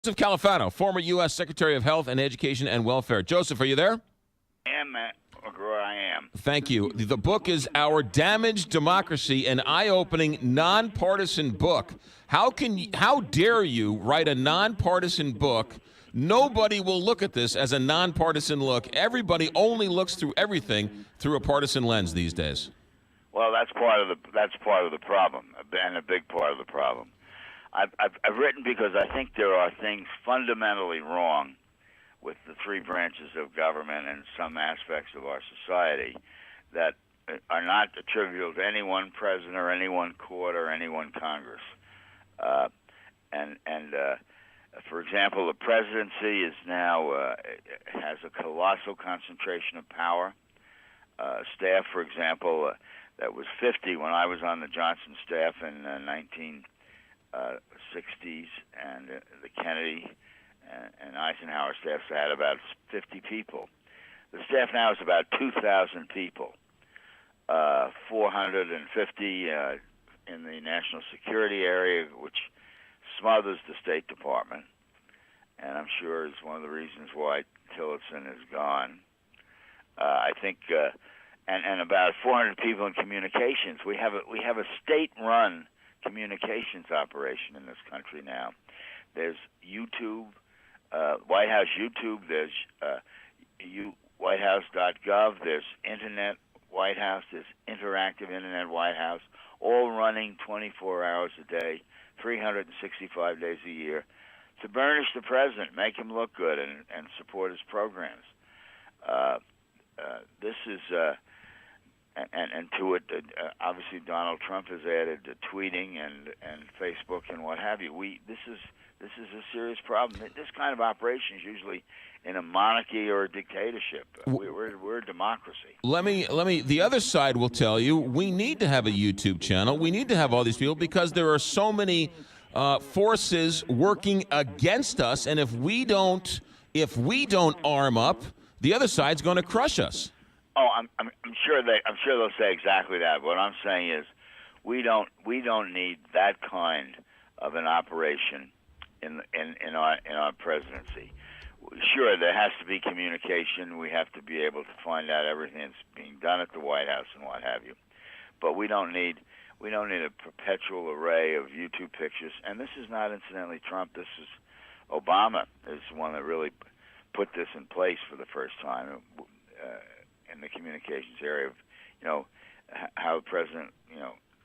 Joseph Califano, former U.S. Secretary of Health and Education and Welfare. Joseph, are you there? I am, McGraw, I am. Thank you. The book is Our Damaged Democracy, an eye-opening, nonpartisan book. How dare you write a nonpartisan book? Nobody will look at this as a nonpartisan look. Everybody only looks through everything through a partisan lens these days. Well, that's part of the problem, and a big part of the problem. I've written because I think there are things fundamentally wrong with the three branches of government and some aspects of our society that are not attributable to any one president or any one court or any one Congress. For example, the presidency is now has a colossal concentration of power. Staff, for example, that was 50 when I was on the Johnson staff in 1960s, and the Kennedy and Eisenhower staffs had about 50 people. The staff now is about 2,000 people, 450 in the national security area, which smothers the State Department, and I'm sure is one of the reasons why Tillerson is gone. I think, and about 400 people in communications. We have a state-run communications operation in this country now. There's YouTube, White House YouTube. There's whitehouse.gov. There's Internet White House. There's Interactive Internet White House, all running 24 hours a day, 365 days a year, to burnish the president, make him look good, and support his programs. This is, and to it, obviously Donald Trump has added tweeting and Facebook and what have you. This is a serious problem. This kind of operation is usually in a monarchy or a dictatorship. We're a democracy. Let me. The other side will tell you we need to have a YouTube channel. We need to have all these people because there are so many forces working against us, and if we don't arm up, the other side's going to crush us. Oh, I'm sure they'll say exactly that. What I'm saying is, we don't need that kind of an operation in our presidency. Sure, there has to be communication. We have to be able to find out everything that's being done at the White House and what have you. But we don't need a perpetual array of YouTube pictures. And this is not incidentally Trump. This is Obama is the one that really put this in place for the first time in the communications area. Of, how the president,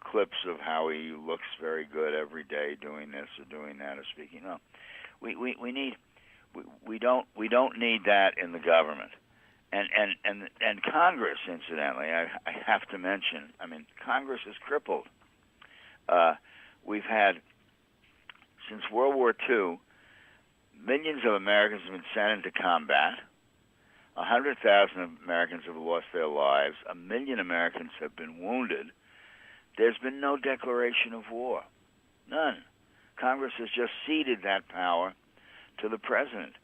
clips of how he looks very good every day doing this or doing that or speaking. No, we don't need that in the government, and Congress. Incidentally, I have to mention. I mean, Congress is crippled. We've had since World War II, millions of Americans have been sent into combat. 100,000 Americans have lost their lives. 1 million Americans have been wounded. There's been no declaration of war. None. Congress has just ceded that power to the president.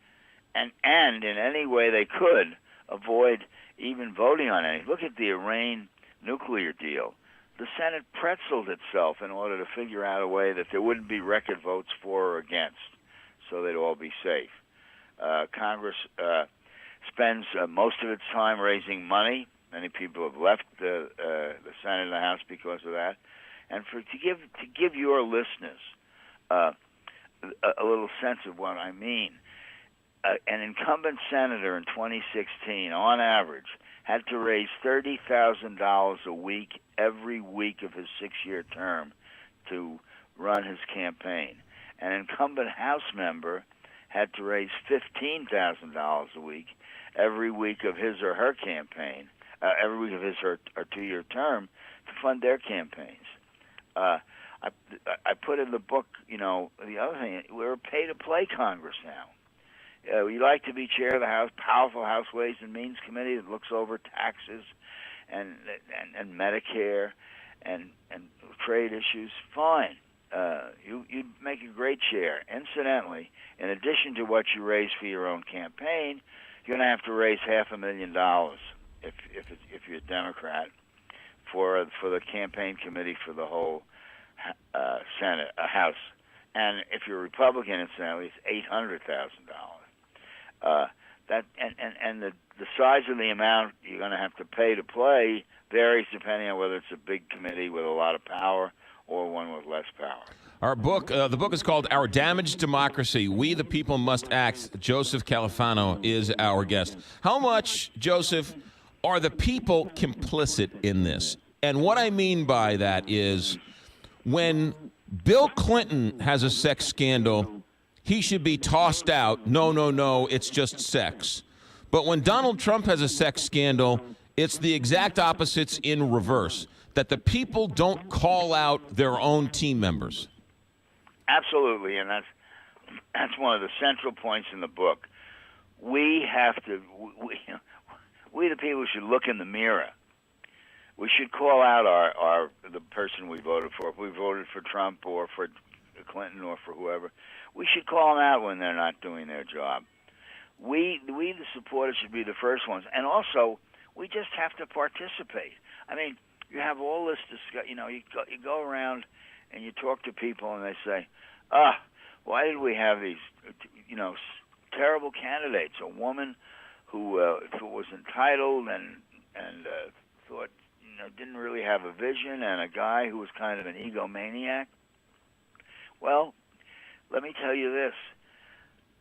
And in any way they could, avoid even voting on anything. Look at the Iran nuclear deal. The Senate pretzeled itself in order to figure out a way that there wouldn't be record votes for or against, so they'd all be safe. Congress spends most of its time raising money. Many people have left the Senate and the House because of that. And to give your listeners a little sense of what I mean, an incumbent senator in 2016, on average, had to raise $30,000 a week every week of his 6-year term to run his campaign. An incumbent House member had to raise $15,000 a week every week of his or her campaign, every week of his or her 2-year term to fund their campaigns. I put in the book, the other thing, we're a pay-to-play Congress now. We like to be chair of the House, powerful House Ways and Means Committee that looks over taxes and Medicare and trade issues. Fine. You'd make a great chair. Incidentally, in addition to what you raise for your own campaign, you're going to have to raise $500,000 if you're a Democrat for the campaign committee for the whole Senate, House. and if you're a Republican, incidentally, it's $800,000. And the size of the amount you're going to have to pay to play varies depending on whether it's a big committee with a lot of power or one with less power. Our book, the book is called Our Damaged Democracy, We the People Must Act. Joseph Califano is our guest. How much, Joseph, are the people complicit in this? And what I mean by that is when Bill Clinton has a sex scandal, he should be tossed out. No, it's just sex. But when Donald Trump has a sex scandal, it's the exact opposites in reverse, that the people don't call out their own team members. Absolutely, and that's one of the central points in the book. We have to, we the people should look in the mirror. We should call out the person we voted for. If we voted for Trump or for Clinton or for whoever, we should call them out when they're not doing their job. We the supporters should be the first ones, and also we just have to participate. I mean, you have all this discussion. You go around and you talk to people, and they say, why did we have these, terrible candidates? A woman who was entitled and thought, didn't really have a vision, and a guy who was kind of an egomaniac. Well, let me tell you this.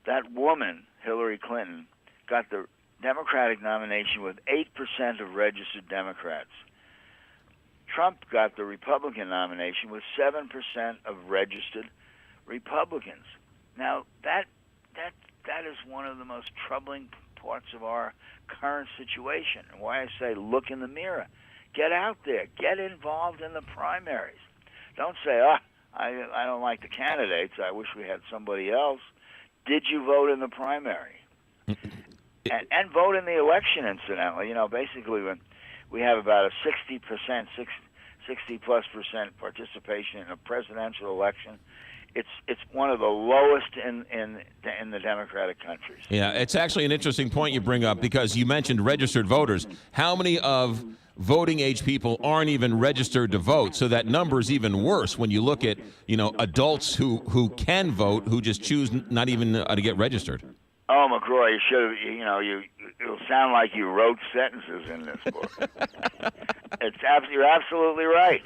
That woman, Hillary Clinton, got the Democratic nomination with 8% of registered Democrats. Trump got the Republican nomination with 7% of registered Republicans. Now, that is one of the most troubling parts of our current situation, and why I say look in the mirror. Get out there. Get involved in the primaries. Don't say, I don't like the candidates. I wish we had somebody else. Did you vote in the primary? And vote in the election, incidentally. Basically when we have about a 60%, 60+% participation in a presidential election. It's one of the lowest in the democratic countries. Yeah, it's actually an interesting point you bring up because you mentioned registered voters. How many of voting age people aren't even registered to vote? So that number is even worse when you look at adults who can vote who just choose not even to get registered. Oh, McGraw, you should have, it'll sound like you wrote sentences in this book. You're absolutely right.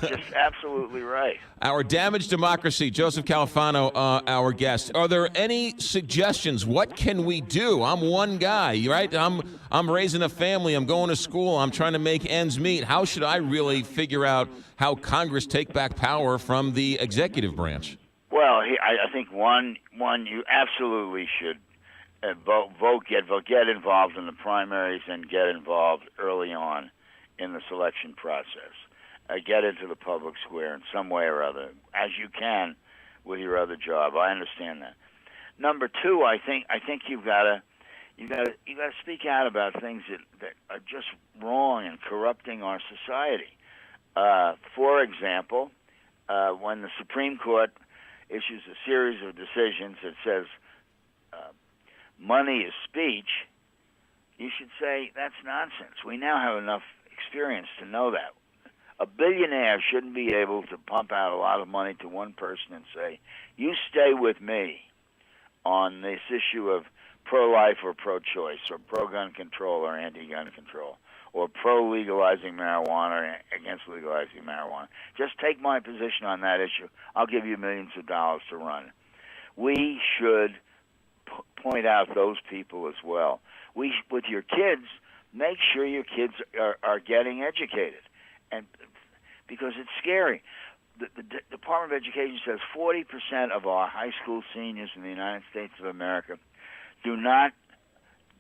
Just absolutely right. Our Damaged Democracy, Joseph Califano, our guest. Are there any suggestions? What can we do? I'm one guy, right? I'm raising a family. I'm going to school. I'm trying to make ends meet. How should I really figure out how Congress take back power from the executive branch? Well, I think one you absolutely should get involved in the primaries and get involved early on in the selection process. Get into the public square in some way or other, as you can with your other job. I understand that. Number two, I think you got to speak out about things that are just wrong and corrupting our society. For example, when the Supreme Court issues a series of decisions that says money is speech, you should say that's nonsense. We now have enough experience to know that. A billionaire shouldn't be able to pump out a lot of money to one person and say, you stay with me on this issue of pro-life or pro-choice or pro-gun control or anti-gun control or pro-legalizing marijuana or against legalizing marijuana. Just take my position on that issue. I'll give you millions of dollars to run. We should point out those people as well. With your kids, make sure your kids are getting educated, and because it's scary. The Department of Education says 40% of our high school seniors in the United States of America do not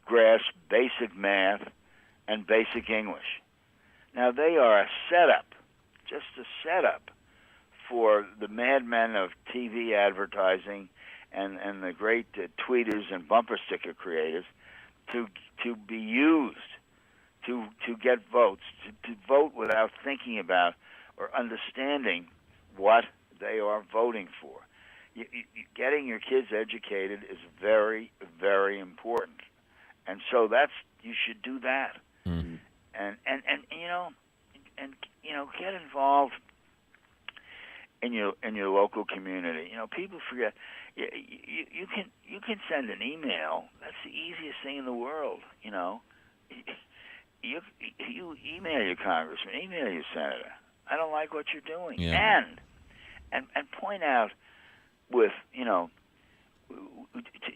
grasp basic math and basic English. Now, they are a setup, just a setup for the madmen of TV advertising and the great tweeters and bumper sticker creators to be used to get votes, to vote without thinking about or understanding what they are voting for. Getting your kids educated is very, very important, and so you should do that. Mm-hmm. And get involved in your local community. People forget. You can send an email. That's the easiest thing in the world. You email your congressman, email your senator. I don't like what you're doing, and point out with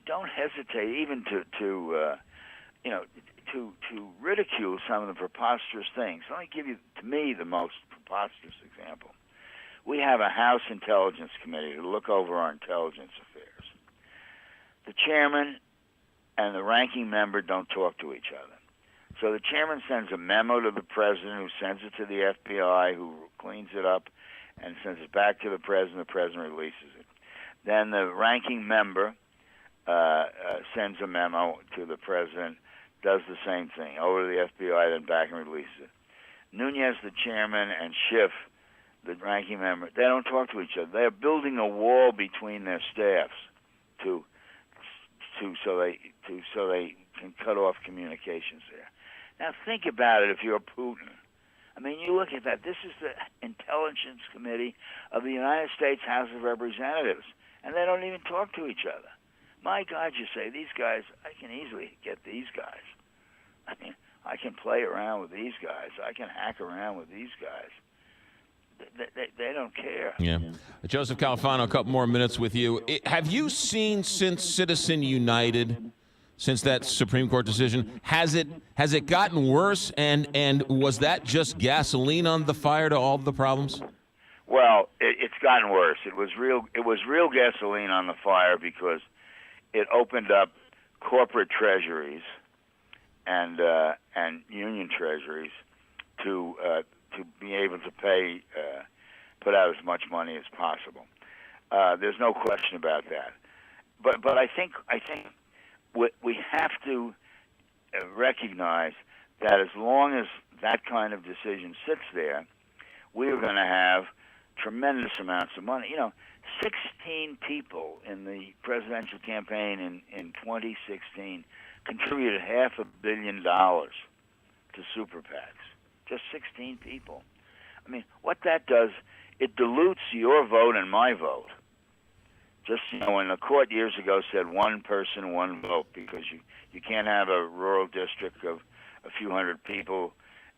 don't hesitate even to ridicule some of the preposterous things. Let me give you, to me, the most preposterous example. We have a House Intelligence Committee to look over our intelligence affairs. The chairman and the ranking member don't talk to each other. So the chairman sends a memo to the president, who sends it to the FBI, who cleans it up and sends it back to the president. The president releases it. Then the ranking member sends a memo to the president, does the same thing, over to the FBI, then back and releases it. Nunes, the chairman, and Schiff, the ranking member, they don't talk to each other. They're building a wall between their staffs so they can cut off communications there. Now think about it if you're Putin. I mean, you look at that. This is the Intelligence Committee of the United States House of Representatives, and they don't even talk to each other. My God, you say, these guys, I can easily get these guys. I mean, I can play around with these guys. I can hack around with these guys. They don't care. Yeah. Joseph Califano, a couple more minutes with you. Have you seen, since Citizen United, since that Supreme Court decision, has it gotten worse, and was that just gasoline on the fire to all of the problems? Well, it's gotten worse. It was real gasoline on the fire because it opened up corporate treasuries and union treasuries to be able to put out as much money as possible. There's no question about that. But I think we have to recognize that as long as that kind of decision sits there, we are going to have tremendous amounts of money. 16 people in the presidential campaign in 2016 contributed $500 million to super PACs. Just 16 people. I mean, what that does, it dilutes your vote and my vote. Just, when the court years ago said one person, one vote, because you can't have a rural district of a few hundred people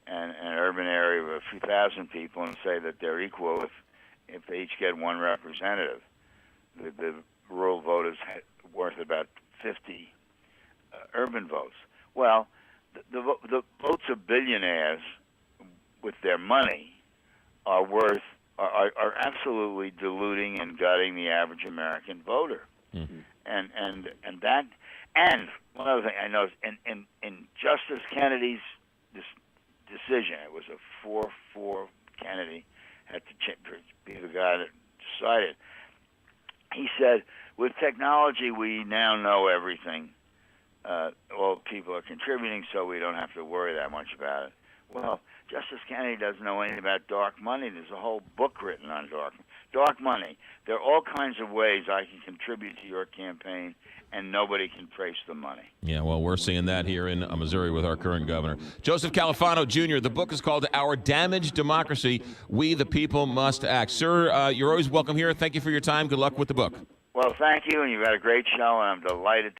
and an urban area of a few thousand people and say that they're equal if they each get one representative. The rural vote is worth about 50 urban votes. Well, the votes of billionaires with their money are absolutely diluting and gutting the average American voter. Mm-hmm. And one other thing I noticed in Justice Kennedy's decision, it was a 4-4. Kennedy had to be the guy that decided. He said, with technology, we now know everything. All people are contributing, so we don't have to worry that much about it. Well, Justice Kennedy doesn't know anything about dark money. There's a whole book written on dark money. There are all kinds of ways I can contribute to your campaign, and nobody can trace the money. Yeah, well, we're seeing that here in Missouri with our current governor. Joseph Califano, Jr., the book is called Our Damaged Democracy, We the People Must Act. Sir, you're always welcome here. Thank you for your time. Good luck with the book. Well, thank you, and you've had a great show, and I'm delighted